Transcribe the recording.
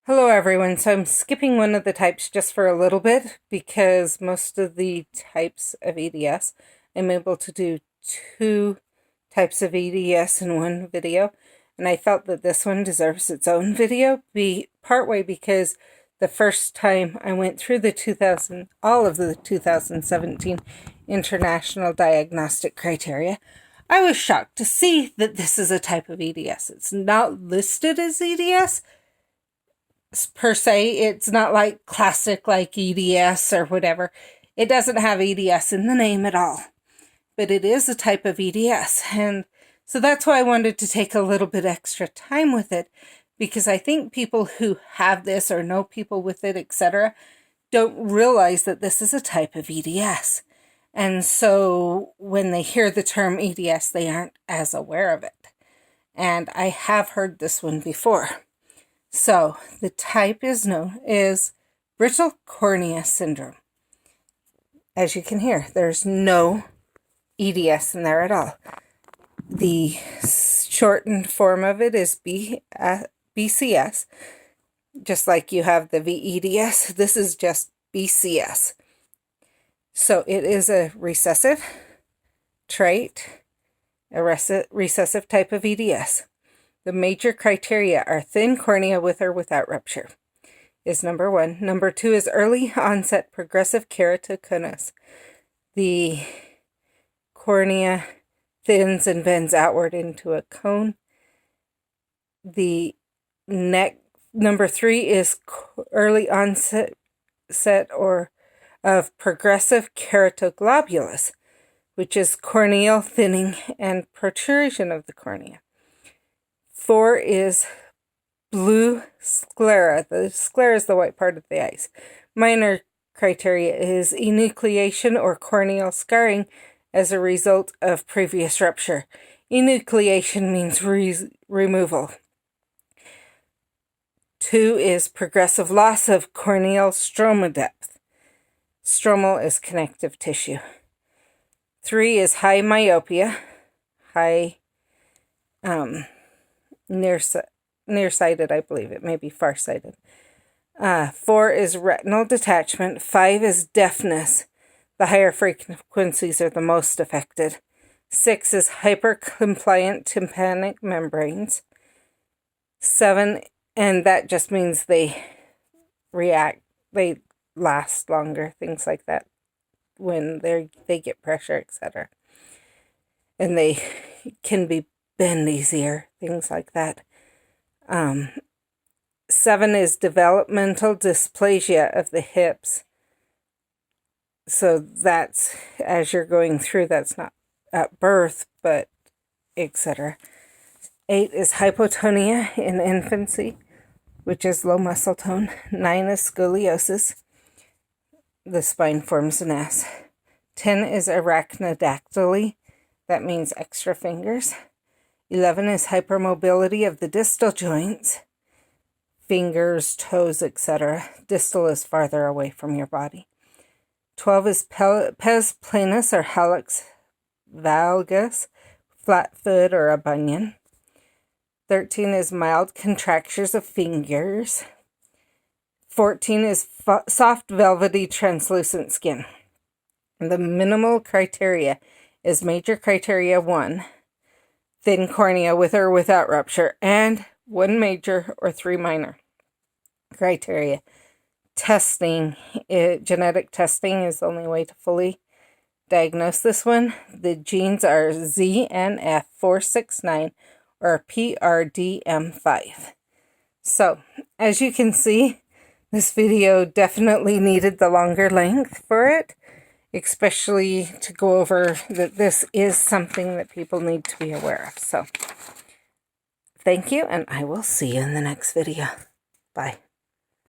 Hello everyone, so I'm skipping one of the types just for a little bit because most of the types of EDS, I'm able to do two types of EDS in one video, and I felt that this one deserves its own video, partway because the first time I went through all of the 2017 International Diagnostic Criteria, I was shocked to see that this is a type of EDS. It's not listed as EDS, per se. It's not like classic like EDS or whatever. It doesn't have EDS in the name at all, but it is a type of EDS, and so that's why I wanted to take a little bit extra time with it, because I think people who have this or know people with it, etc., don't realize that this is a type of EDS, and so when they hear the term EDS, they aren't as aware of it, and I have heard this one before. So, the type is Brittle Cornea Syndrome. As you can hear, there's no EDS in there at all. The shortened form of it is BCS, just like you have the VEDS. This is just BCS. So, it is a recessive trait, a recessive type of EDS. The major criteria are thin cornea with or without rupture is number 1. Number 2 is early onset progressive keratoconus. The cornea thins and bends outward into a cone. The number 3 is early onset of progressive keratoglobulus, which is corneal thinning and protrusion of the cornea. 4 is blue sclera. The sclera is the white part of the eyes. Minor criteria is enucleation or corneal scarring as a result of previous rupture. Enucleation means removal. 2 is progressive loss of corneal stroma depth. Stromal is connective tissue. 3 is high myopia, nearsighted, I believe. It may be farsighted. 4 is retinal detachment. 5 is deafness. The higher frequencies are the most affected. 6 is hypercompliant tympanic membranes. 7, and that just means they last longer, things like that, when they get pressure, etc. And they can be bend easier, things like that. 7 is developmental dysplasia of the hips. So that's as you're going through, that's not at birth, but etc. 8 is hypotonia in infancy, which is low muscle tone. 9 is scoliosis. The spine forms an S. 10 is arachnodactyly. That means extra fingers. 11 is hypermobility of the distal joints, fingers, toes, etc. Distal is farther away from your body. 12 is pes planus or hallux valgus, flat foot or a bunion. 13 is mild contractures of fingers. 14 is soft, velvety, translucent skin. The minimal criteria is major criteria 1, thin cornea with or without rupture, and 1 major or 3 minor criteria. Testing, genetic testing is the only way to fully diagnose this one. The genes are ZNF469 or PRDM5. So, as you can see, this video definitely needed the longer length for it, especially to go over that this is something that people need to be aware of. So, thank you, and I will see you in the next video. Bye.